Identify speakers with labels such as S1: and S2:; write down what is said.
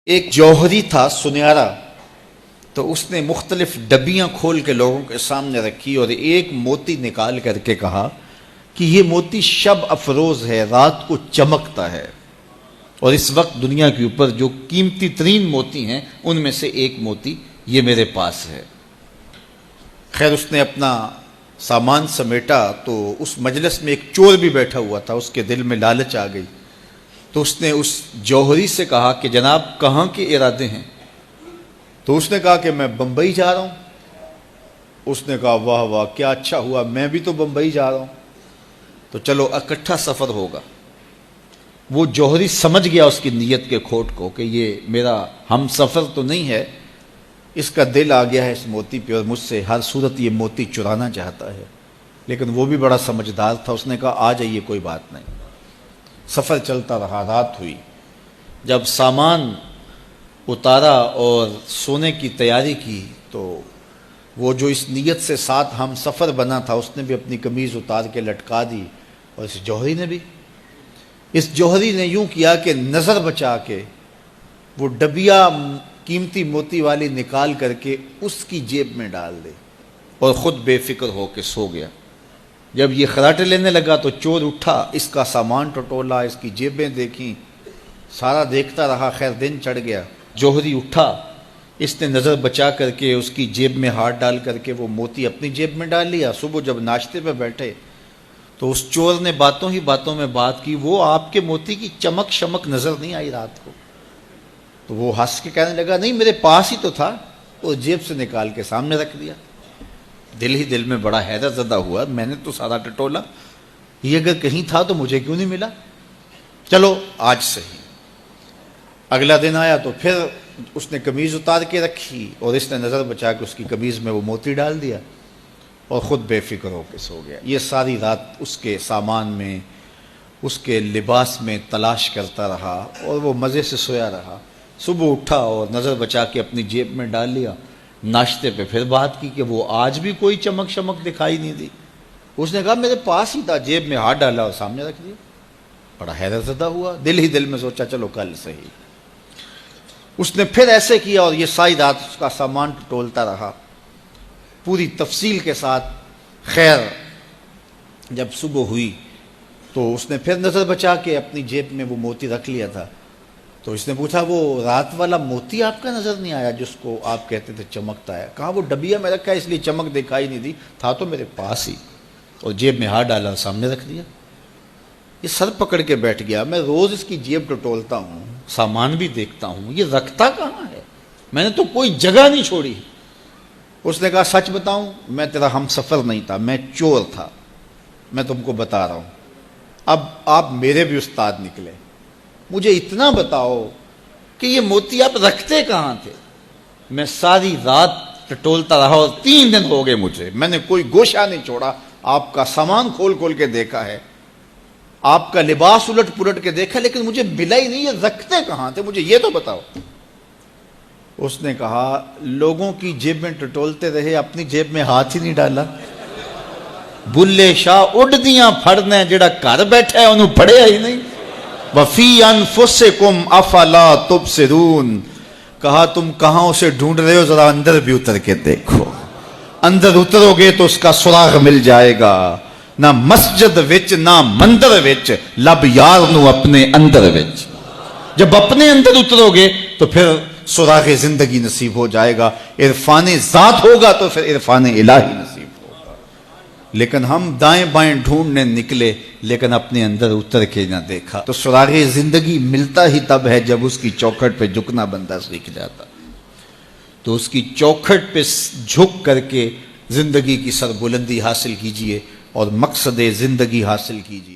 S1: ایک جوہری تھا سنہرا، تو اس نے مختلف ڈبیاں کھول کے لوگوں کے سامنے رکھی اور ایک موتی نکال کر کے کہا کہ یہ موتی شب افروز ہے، رات کو چمکتا ہے، اور اس وقت دنیا کے اوپر جو قیمتی ترین موتی ہیں ان میں سے ایک موتی یہ میرے پاس ہے۔ خیر اس نے اپنا سامان سمیٹا تو اس مجلس میں ایک چور بھی بیٹھا ہوا تھا، اس کے دل میں لالچ آ گئی، تو اس نے اس جوہری سے کہا کہ جناب کہاں کے ارادے ہیں؟ تو اس نے کہا کہ میں بمبئی جا رہا ہوں۔ اس نے کہا واہ واہ کیا اچھا ہوا، میں بھی تو بمبئی جا رہا ہوں، تو چلو اکٹھا سفر ہوگا۔ وہ جوہری سمجھ گیا اس کی نیت کے کھوٹ کو کہ یہ میرا ہم سفر تو نہیں ہے، اس کا دل آ گیا ہے اس موتی پہ اور مجھ سے ہر صورت یہ موتی چرانا چاہتا ہے۔ لیکن وہ بھی بڑا سمجھدار تھا، اس نے کہا آ جائیے کوئی بات نہیں۔ سفر چلتا رہا، رات ہوئی، جب سامان اتارا اور سونے کی تیاری کی تو وہ جو اس نیت سے ساتھ ہم سفر بنا تھا اس نے بھی اپنی قمیض اتار کے لٹکا دی، اور اس جوہری نے بھی۔ اس جوہری نے یوں کیا کہ نظر بچا کے وہ ڈبیا قیمتی موتی والی نکال کر کے اس کی جیب میں ڈال دے اور خود بے فکر ہو کے سو گیا۔ جب یہ خراٹے لینے لگا تو چور اٹھا، اس کا سامان ٹٹولا، اس کی جیبیں دیکھیں، سارا دیکھتا رہا۔ خیر دن چڑھ گیا، جوہری اٹھا، اس نے نظر بچا کر کے اس کی جیب میں ہاتھ ڈال کر کے وہ موتی اپنی جیب میں ڈال لیا۔ صبح جب ناشتے پہ بیٹھے تو اس چور نے باتوں ہی باتوں میں بات کی، وہ آپ کے موتی کی چمک شمک نظر نہیں آئی رات کو؟ تو وہ ہنس کے کہنے لگا نہیں میرے پاس ہی تو تھا، اور جیب سے نکال کے سامنے رکھ دیا۔ دل ہی دل میں بڑا حیرت زدہ ہوا، میں نے تو سارا ٹٹولا، یہ اگر کہیں تھا تو مجھے کیوں نہیں ملا؟ چلو آج صحیح۔ اگلا دن آیا تو پھر اس نے قمیض اتار کے رکھی اور اس نے نظر بچا کے اس کی قمیض میں وہ موتی ڈال دیا اور خود بے فکر ہو کے سو گیا۔ یہ ساری رات اس کے سامان میں، اس کے لباس میں تلاش کرتا رہا اور وہ مزے سے سویا رہا۔ صبح اٹھا اور نظر بچا کے اپنی جیب میں ڈال لیا۔ ناشتے پہ پھر بات کی کہ وہ آج بھی کوئی چمک شمک دکھائی نہیں دی۔ اس نے کہا میرے پاس ہی تھا، جیب میں ہاتھ ڈالا اور سامنے رکھ دیا۔ بڑا حیرت زدہ ہوا، دل ہی دل میں سوچا چلو کل صحیح۔ اس نے پھر ایسے کیا اور یہ ساری رات اس کا سامان ٹٹولتا رہا پوری تفصیل کے ساتھ۔ خیر جب صبح ہوئی تو اس نے پھر نظر بچا کے اپنی جیب میں وہ موتی رکھ لیا تھا، تو اس نے پوچھا وہ رات والا موتی آپ کا نظر نہیں آیا جس کو آپ کہتے تھے چمکتا ہے؟ کہا وہ ڈبیا میں رکھا ہے اس لیے چمک دکھائی نہیں دی، تھا تو میرے پاس ہی، اور جیب میں ہاتھ ڈالا اور سامنے رکھ دیا۔ یہ سر پکڑ کے بیٹھ گیا، میں روز اس کی جیب ٹٹولتا ہوں، سامان بھی دیکھتا ہوں، یہ رکھتا کہاں ہے؟ میں نے تو کوئی جگہ نہیں چھوڑی۔ اس نے کہا سچ بتاؤں میں تیرا ہم سفر نہیں تھا، میں چور تھا، میں تم کو بتا رہا ہوں۔ اب آپ میرے بھی استاد نکلے، مجھے اتنا بتاؤ کہ یہ موتی آپ رکھتے کہاں تھے؟ میں ساری رات ٹٹولتا رہا اور 3 دن ہو گئے مجھے، میں نے کوئی گوشہ نہیں چھوڑا، آپ کا سامان کھول کھول کے دیکھا ہے، آپ کا لباس الٹ پلٹ کے دیکھا، لیکن مجھے ملا ہی نہیں، یہ رکھتے کہاں تھے؟ مجھے یہ تو بتاؤ۔ اس نے کہا لوگوں کی جیب میں ٹٹولتے رہے، اپنی جیب میں ہاتھ ہی نہیں ڈالا۔ بلے شاہ اڈ دیاں پھڑنے، جڑا گھر بیٹھا ہے انہوں پڑھیا ہی نہیں۔ وَفِي أَنفُسِكُمْ أَفَلَا تُبْصِرُونَ، کہا تم کہاں اسے ڈھونڈ رہے ہو، ذرا اندر بھی اتر کے دیکھو، اندر اترو گے تو اس کا سراغ مل جائے گا۔ نہ مسجد وچ نہ مندر وچ، لب یار نو اپنے اندر وچ۔ جب اپنے اندر اترو گے تو پھر سراغ زندگی نصیب ہو جائے گا، عرفان ذات ہوگا تو پھر عرفان الہی نصیب ہوگا۔ لیکن ہم دائیں بائیں ڈھونڈنے نکلے لیکن اپنے اندر اتر کے نہ دیکھا۔ تو سراغ زندگی ملتا ہی تب ہے جب اس کی چوکھٹ پہ جھکنا بندہ سیکھ جاتا۔ تو اس کی چوکھٹ پہ جھک کر کے زندگی کی سربلندی حاصل کیجئے اور مقصد زندگی حاصل کیجئے۔